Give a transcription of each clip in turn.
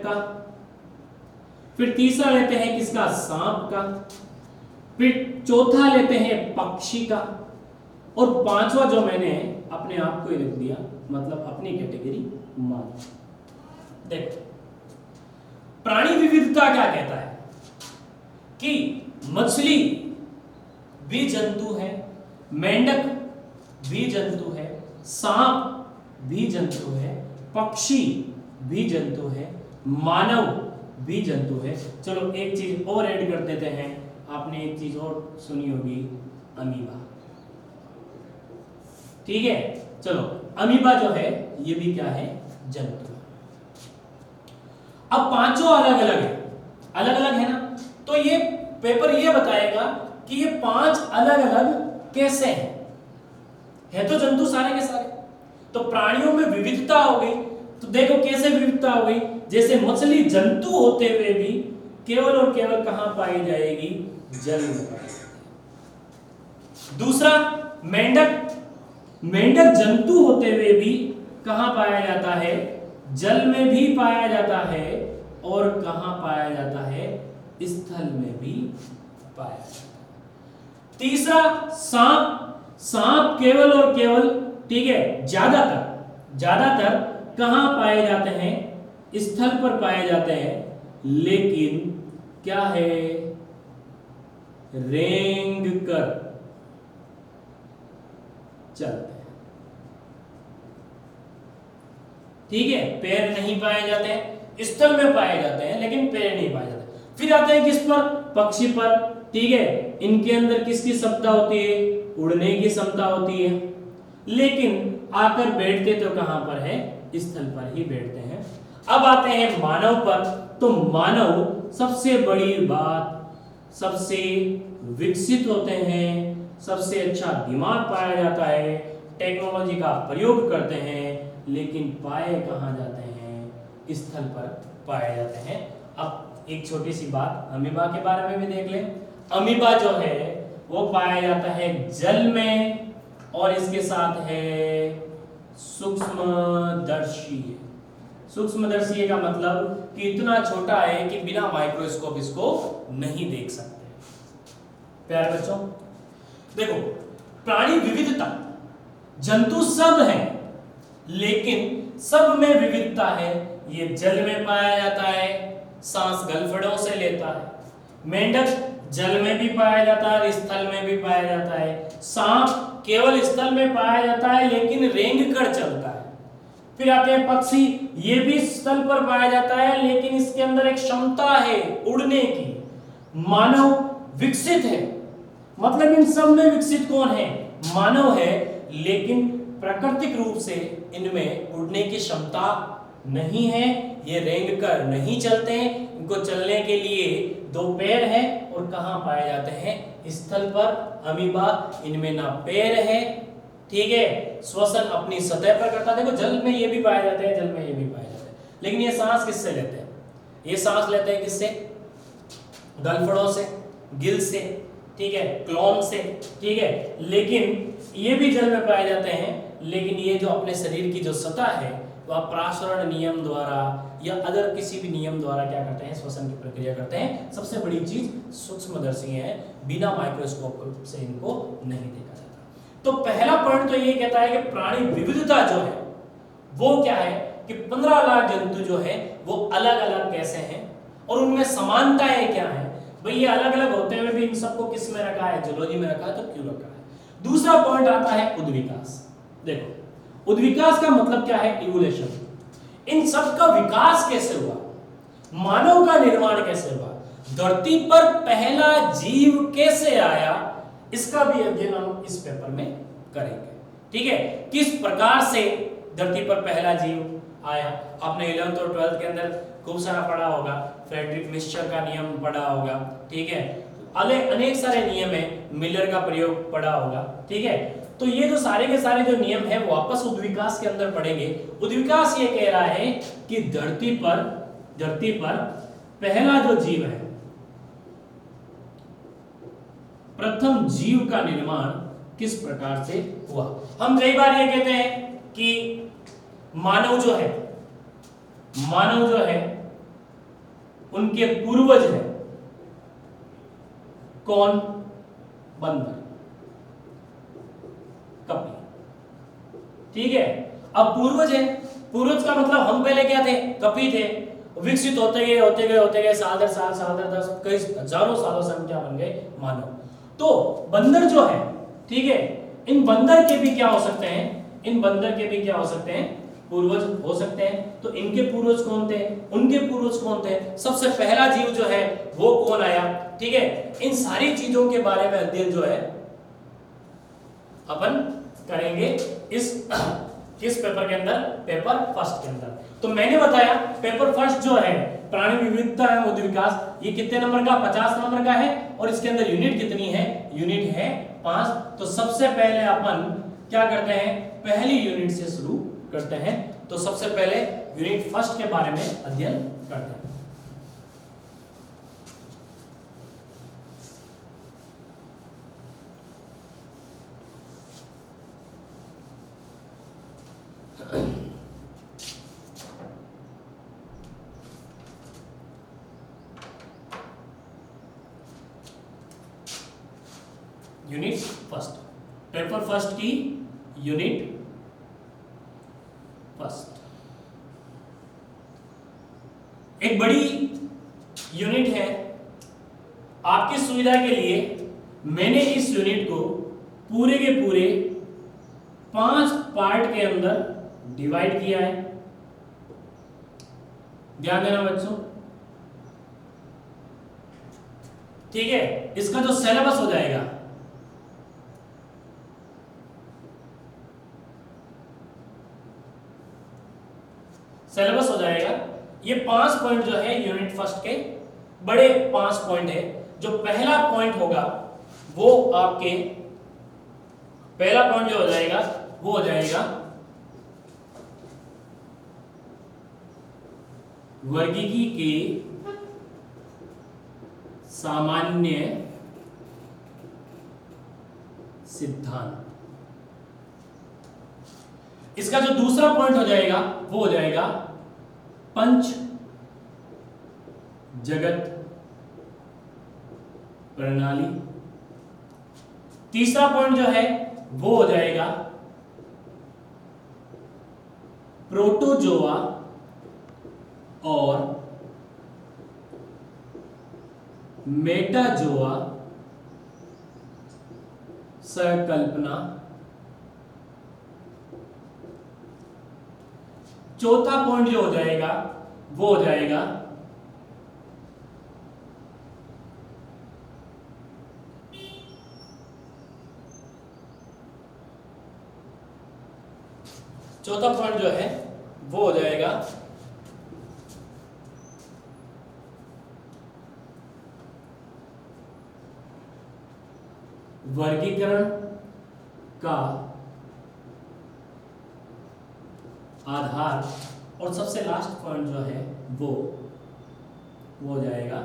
का, फिर तीसरा लेते हैं किसका, सांप का, फिर चौथा लेते हैं पक्षी का, और पांचवा जो मैंने अपने आप को ही रख दिया, मतलब अपनी कैटेगरी मानव। देखो प्राणी विविधता क्या कहता है कि मछली भी जंतु है, मेंढक भी जंतु है, सांप भी जंतु है, पक्षी भी जंतु है, मानव भी जंतु है। चलो एक चीज और ऐड कर देते हैं, आपने एक चीज और सुनी होगी, अमीबा। ठीक है, चलो अमीबा जो है ये भी क्या है, जंतु। अब पांचों अलग अलग है, अलग अलग है ना, तो ये पेपर ये बताएगा कि ये पांच अलग अलग कैसे हैं। है तो जंतु सारे के सारे, तो प्राणियों में विविधता हो गई। तो देखो कैसे विविधता हो गई, जैसे मछली जंतु होते हुए भी केवल और केवल कहां पाई जाएगी, जल में पाई जाएगी। दूसरा मेंढक, मेंढक जंतु होते हुए भी कहां पाया जाता है, जल में भी पाया जाता है, और कहां पाया जाता है, स्थल में भी पाया जाता है। तीसरा सांप, सांप केवल और केवल, ठीक है, ज्यादातर कहां पाए जाते हैं, स्थल पर पाए जाते हैं, लेकिन क्या है, रेंग कर चलते हैं। ठीक है, पैर नहीं पाए जाते हैं, स्थल में पाए जाते हैं लेकिन पैर नहीं पाए जाते। फिर आते हैं किस पर, पक्षी पर। ठीक है, इनके अंदर किसकी क्षमता होती है, उड़ने की क्षमता होती है, लेकिन आकर बैठते तो कहां पर है, स्थल पर ही बैठते हैं। अब आते हैं मानव पर, तो मानव सबसे बड़ी बात, सबसे विकसित होते हैं, सबसे अच्छा दिमाग पाया जाता है, टेक्नोलॉजी का प्रयोग करते हैं, लेकिन पाए कहां जाते हैं, स्थल पर पाए जाते हैं। अब एक छोटी सी बात अमीबा के बारे में भी देख लें। अमीबा जो है वो पाया जाता है जल में, और इसके साथ है सूक्ष्मदर्शी। सूक्ष्मदर्शी का मतलब कि इतना छोटा है कि बिना माइक्रोस्कोप इसको नहीं देख सकते। प्यारे बच्चों देखो, प्राणी विविधता, जंतु सब हैं लेकिन सब में विविधता है। ये जल में पाया जाता है, सांस गलफड़ों से लेता है। मेंढक जल में भी पाया जाता है, स्थल में भी पाया जाता है। सांप केवल स्थल में पाया जाता है लेकिन रेंग कर चलता है। फिर आते हैं पक्षी, ये भी स्थल पर पाया जाता है लेकिन इसके अंदर एक क्षमता है उड़ने की। मानव विकसित है, मतलब इन सब में विकसित कौन है, मानव है, लेकिन प्राकृतिक रूप से इनमें उड़ने की क्षमता नहीं है। ये रेंग कर नहीं चलते हैं, इनको चलने के लिए दो पैर है, और कहां पाए जाते हैं, स्थल पर। अमीबा, इनमें ना पैर है, ठीक है, श्वसन अपनी सतह पर करता है। देखो जल में ये भी पाए जाते हैं, जल में ये भी पाए जाते हैं, लेकिन ये सांस किससे लेते हैं, ये सांस लेते हैं किससे, गलफड़ों से, गिल से, ठीक है, क्लोम से, ठीक है, लेकिन ये भी जल में पाए जाते हैं, लेकिन ये जो अपने शरीर की जो सतह है वह प्रासरण नियम द्वारा या अदर किसी भी नियम द्वारा क्या करते हैं, श्वसन की प्रक्रिया करते हैं। सबसे बड़ी चीज सूक्ष्मदर्शी है, बिना माइक्रोस्कोप से इनको नहीं देखा जाता। तो पहला पॉइंट तो ये कहता है कि प्राणी विविधता जो है वो क्या है कि 15 लाख जंतु जो है वो अलग अलग कैसे हैं और उनमें समानताएं क्या है। भाई ये अलग अलग होते हुए भी इन सबको किस में रखा है, जूलॉजी में रखा है, तो क्यों रखा है। दूसरा पॉइंट आता है उद्विकास। देखो उद्विकास का मतलब क्या है, इवोल्यूशन। इन सब का विकास कैसे हुआ, मानव का निर्माण कैसे हुआ, धरती पर पहला जीव कैसे आया, इसका भी अध्ययन हम इस पेपर में करेंगे। ठीक है, किस प्रकार से धरती पर पहला जीव आया। आपने 11th और 12th के अंदर खूब सारा पढ़ा होगा, फ्रेडरिक मिस्चर का नियम पढ़ा होगा, ठीक है, अनेक सारे नियम है, मिलर का प्रयोग पढ़ा होगा, ठीक है। तो ये जो सारे के सारे जो नियम है वो वापस उद्विकास के अंदर पढ़ेंगे। उद्विकास ये कह रहा है कि धरती पर पहला जो जीव है, प्रथम जीव का निर्माण किस प्रकार से हुआ। हम कई बार ये कहते हैं कि मानव जो है उनके पूर्वज हैं कौन? बंदर, कपी। ठीक है, अब पूर्वज है, पूर्वज का मतलब हम पहले क्या थे? कपी थे। विकसित होते गए साल दर साल कई हजारों सालों से हम क्या बन गए? मानव। तो बंदर जो है, ठीक है, इन बंदर के भी क्या हो सकते हैं? इन बंदर के भी क्या हो सकते हैं? पूर्वज हो सकते हैं। तो इनके पूर्वज कौन थे? उनके पूर्वज कौन थे? सबसे पहला जीव जो है वो कौन आया? ठीक है, इन सारी चीजों के बारे में अध्ययन जो है अपन करेंगे किस पेपर के अंदर? पेपर फर्स्ट के अंदर। तो मैंने बताया पेपर फर्स्ट जो है प्राणी विविधता एवं उद्योग विकास, ये कितने नंबर का? 50 नंबर का है। और इसके अंदर यूनिट कितनी है? यूनिट है 5। तो सबसे पहले अपन क्या करते हैं? पहली यूनिट से शुरू करते हैं। तो सबसे पहले यूनिट फर्स्ट के बारे में अध्ययन करते हैं। यूनिट फर्स्ट, पेपर फर्स्ट की यूनिट फर्स्ट एक बड़ी यूनिट है। आपकी सुविधा के लिए मैंने इस यूनिट को पूरे के पूरे 5 पार्ट के अंदर डिवाइड किया है। ध्यान देना बच्चों, ठीक है। इसका जो सिलेबस हो जाएगा, सिलेबस हो जाएगा, ये 5 पॉइंट जो है यूनिट फर्स्ट के बड़े 5 पॉइंट है। जो पहला पॉइंट होगा वो आपके पहला पॉइंट जो हो जाएगा वो हो जाएगा वर्गीकी के सामान्य सिद्धांत। इसका जो दूसरा पॉइंट हो जाएगा वो हो जाएगा पंच जगत प्रणाली। तीसरा पॉइंट जो है वो हो जाएगा प्रोटोजोआ और मेटाजोआ संकल्पना। चौथा पॉइंट जो हो जाएगा वो हो जाएगा चौथा पॉइंट जो है वो हो जाएगा वर्गीकरण का आधार। और सबसे लास्ट पॉइंट जो है वो हो जाएगा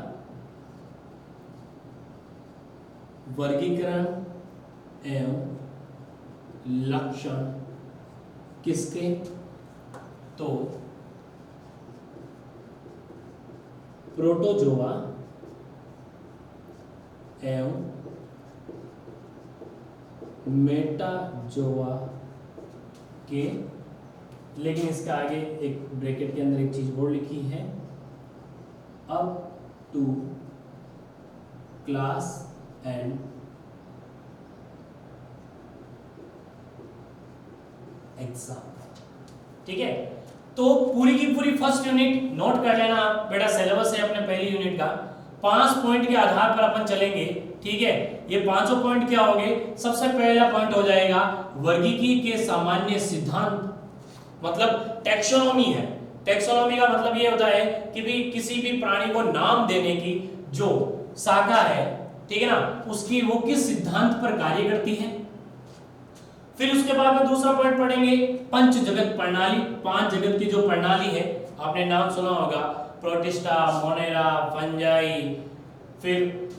वर्गीकरण एवं लक्षण किसके? तो प्रोटोजोआ एवं मेटाजोआ के। लेकिन इसका आगे एक ब्रैकेट के अंदर एक चीज और लिखी है, up to class and exam. ठीक है, तो पूरी की पूरी फर्स्ट यूनिट नोट कर लेना बेटा। सिलेबस है अपने पहली यूनिट का, 5 पॉइंट के आधार पर अपन चलेंगे। ठीक है, ये पांचों पॉइंट क्या होंगे? सबसे पहला पॉइंट हो जाएगा वर्गीकी के सामान्य सिद्धांत, मतलब टैक्सोनॉमी है। टैक्सोनॉमी का मतलब ये होता है कि भी किसी भी प्राणी को नाम देने की जो शाखा है, ठीक है ना, उसकी वो किस सिद्धांत पर कार्य करती है। फिर उसके बाद में दूसरा पॉइंट पढ़ेंगे पंच जगत प्रणाली। 5 जगत की जो प्रणाली है, आपने नाम सुना होगा, प्रोटिस्टा, मोनेरा, फंजाई, फिर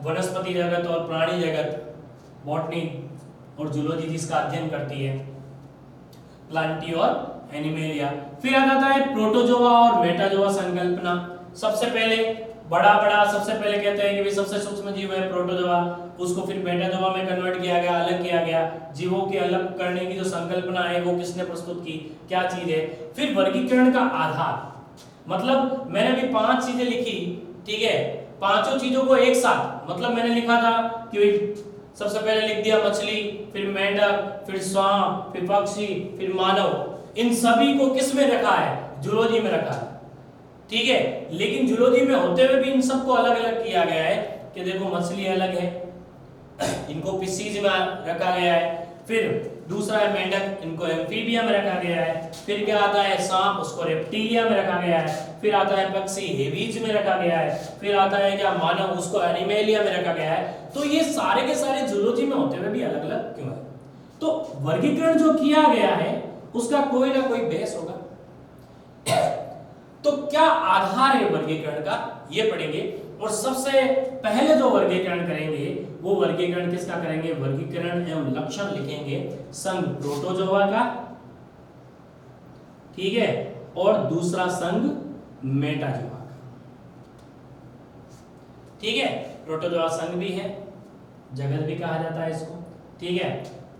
वनस्पति जगत और प्राणी जगत, बॉटनी और जूलॉजी जिसका अध्ययन करती है, प्लांटी और एनिमेलिया। फिर आ जाता है प्रोटोजोआ और मेटाजोआ संकल्पना। सबसे पहले बड़ा बड़ा सबसे पहले कहते हैं कि भाई सबसे सूक्ष्म जीव है प्रोटोजोआ, उसको फिर मेटाजोआ में कन्वर्ट किया गया, अलग किया गया। जीवों के अलग करने की जो संकल्पना है वो किसने प्रस्तुत की, क्या चीज है। फिर वर्गीकरण का आधार, मतलब मैंने अभी 5 चीजें लिखी, ठीक है, पांचों चीजों को एक साथ, मतलब मैंने लिखा था कि भाई सबसे पहले लिख दिया मछली, फिर मेंढक, फिर सांप, फिर पक्षी, फिर मानव, इन सभी को किस में रखा है, जूलॉजी में रखा है, ठीक है। लेकिन जूलॉजी में होते हुए भी इन सबको अलग अलग किया गया है कि देखो मछली अलग है, इनको पिसीज में रखा गया है, फिर दूसरा है मेंढक, इनको एम्फीबिया में रखा गया है, फिर क्या आता है सांप, उसको रेप्टिलिया में रखा गया है, फिर आता है पक्षी हेवीज में रखा गया है, फिर आता है क्या मानव, उसको एनिमेलिया में रखा गया है। तो ये सारे के सारे जूलॉजी में होते हुए भी अलग अलग क्यों है। तो वर्गीकरण जो किया गया है उसका कोई ना कोई बेस होगा। तो क्या आधार है वर्गीकरण का, ये पढ़ेंगे। और सबसे पहले जो वर्गीकरण करेंगे वो वर्गीकरण किसका करेंगे, वर्गीकरण एवं लक्षण लिखेंगे संघ प्रोटोजोआ का, ठीक है, और दूसरा संघ मेटाजोआ का, ठीक है। प्रोटोजोआ संघ भी है, जगत भी कहा जाता है इसको, ठीक है।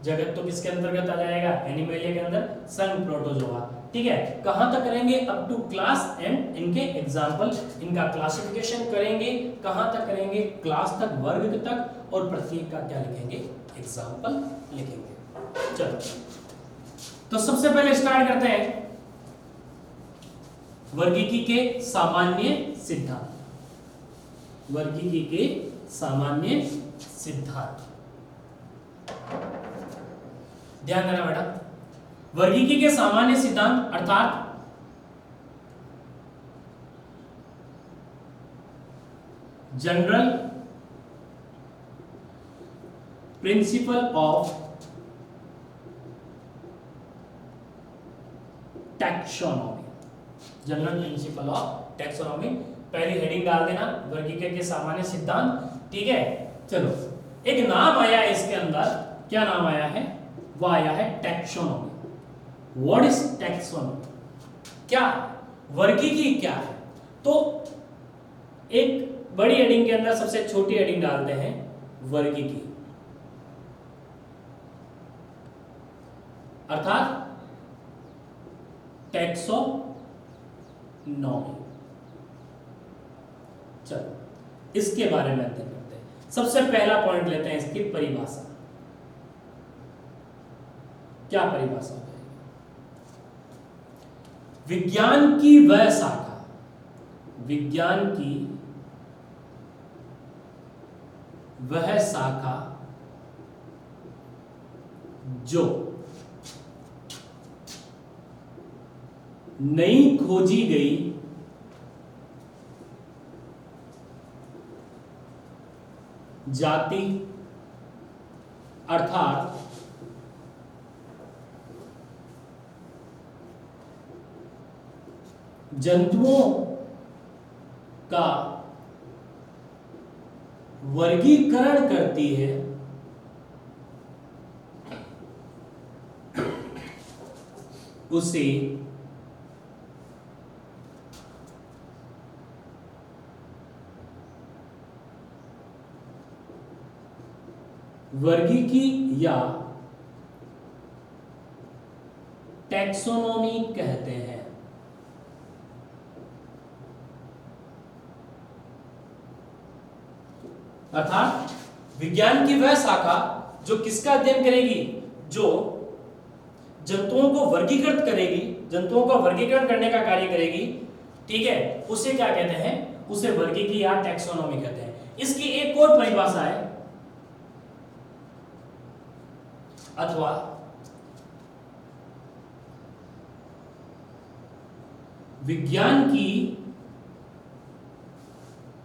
जगत तो किसके अंतर्गत आ जाएगा, एनिमेलिया के अंदर, संघ प्रोटोजोआ, ठीक है। कहां तक करेंगे, अप टू क्लास एंड इनके एग्जाम्पल, इनका क्लासिफिकेशन करेंगे। कहां तक करेंगे, क्लास तक, वर्ग तक, और प्रत्येक का क्या लिखेंगे, एग्जाम्पल लिखेंगे। चलो तो सबसे पहले स्टार्ट करते हैं वर्गीकी के सामान्य सिद्धांत। वर्गीकी के सामान्य सिद्धांत, ध्यान देना बेटा। वर्गीकी के सामान्य सिद्धांत अर्थात general principle of taxonomy, general principle of taxonomy, पहली हेडिंग डाल देना, वर्गीकरण के सामान्य सिद्धांत, ठीक है। चलो एक नाम आया है इसके अंदर, क्या नाम आया है, वो आया है टैक्सोनॉमी। व्हाट इज टैक्सोनॉमी, क्या वर्गीकी क्या है। तो एक बड़ी हेडिंग के अंदर सबसे छोटी हेडिंग डालते हैं वर्गीकी, अर्थात टैक्सोनॉमी। चलो इसके बारे में अध्ययन करते हैं। सबसे पहला पॉइंट लेते हैं इसकी परिभाषा। क्या परिभाषा है, विज्ञान की वह शाखा, विज्ञान की वह शाखा जो नई खोजी गई जाति अर्थात जंतुओं का वर्गीकरण करती है, उसे वर्गीकी या टैक्सोनॉमी कहते हैं। अर्थात विज्ञान की वह शाखा जो किसका अध्ययन करेगी, जो जंतुओं को वर्गीकृत करेगी, जंतुओं का वर्गीकरण करने का कार्य करेगी, ठीक है, उसे क्या कहते हैं, उसे वर्गीकी या टैक्सोनॉमी कहते हैं। इसकी एक और परिभाषा है, अथवा विज्ञान की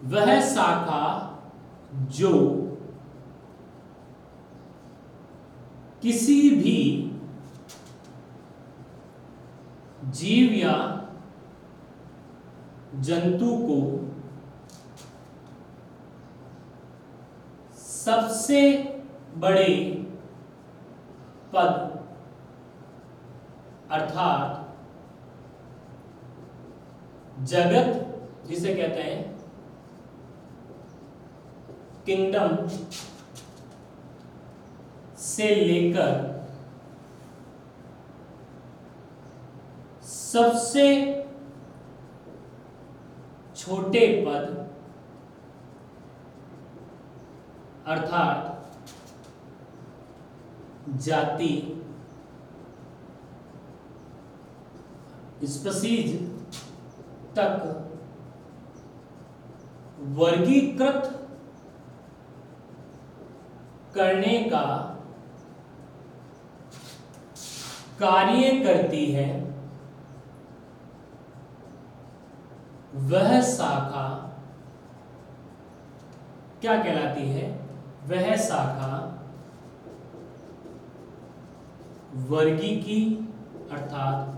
वह शाखा जो किसी भी जीव या जंतु को सबसे बड़े पद अर्थात जगत जिसे कहते हैं किंगडम से लेकर सबसे छोटे पद अर्थात जाति, स्पीशीज तक वर्गीकृत करने का कार्य करती है, वह शाखा क्या कहलाती है? वह शाखा वर्गीकी अर्थात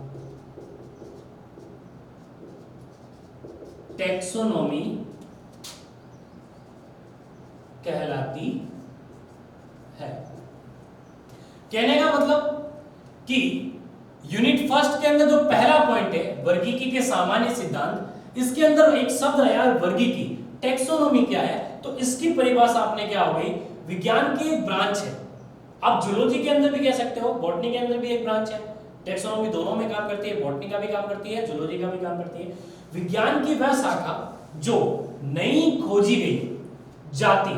टैक्सोनॉमी कहलाती है। कहने का मतलब कि यूनिट फर्स्ट के अंदर जो पहला पॉइंट है वर्गीकी के सामान्य सिद्धांत, इसके अंदर एक शब्द है वर्गीकी, टैक्सोनॉमी क्या है, तो इसकी परिभाषा आपने क्या हो गई, विज्ञान की एक ब्रांच है। आप जूलॉजी के अंदर भी कह सकते हो, बॉटनी के अंदर भी एक ब्रांच है, टैक्सोनॉमी दोनों में काम करती है, बॉटनी का भी काम करती है, जूलॉजी का भी काम करती है। विज्ञान की वह शाखा जो नई खोजी गई जाति,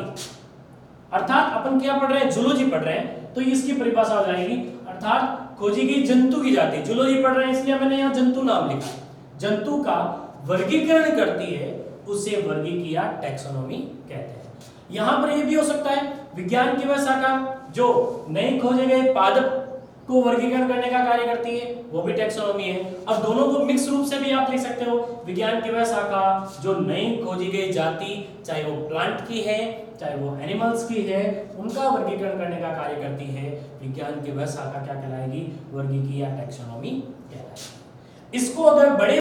अर्थात अपन क्या पढ़ रहे हैं, जूलॉजी पढ़ रहे हैं, तो इसकी परिभाषा हो जाएगी अर्थात खोजी गई जंतु की जाति। जूलॉजी पढ़ रहे हैं इसलिए मैंने यहाँ जंतु नाम लिखा, जंतु का वर्गीकरण करती है, उसे वर्गीकी या टैक्सोनॉमी कहते हैं। यहां पर यह भी हो सकता है विज्ञान की वह शाखा जो नए खोजे गए पादप को वर्गीकरण करने का कार्य करती है, वो भी टैक्सोनॉमी है। अब दोनों को मिक्स रूप से भी आप लिख सकते हो, विज्ञान की वह शाखा जो नई खोजी गई जाति, चाहे वो प्लांट की है चाहे वो एनिमल्स की है, उनका वर्गीकरण करने का कार्य करती है। विज्ञान की वह शाखा क्या कहलाएगी, वर्गीकी या टैक्सोनॉमी कहलाएगी। इसको अगर बड़े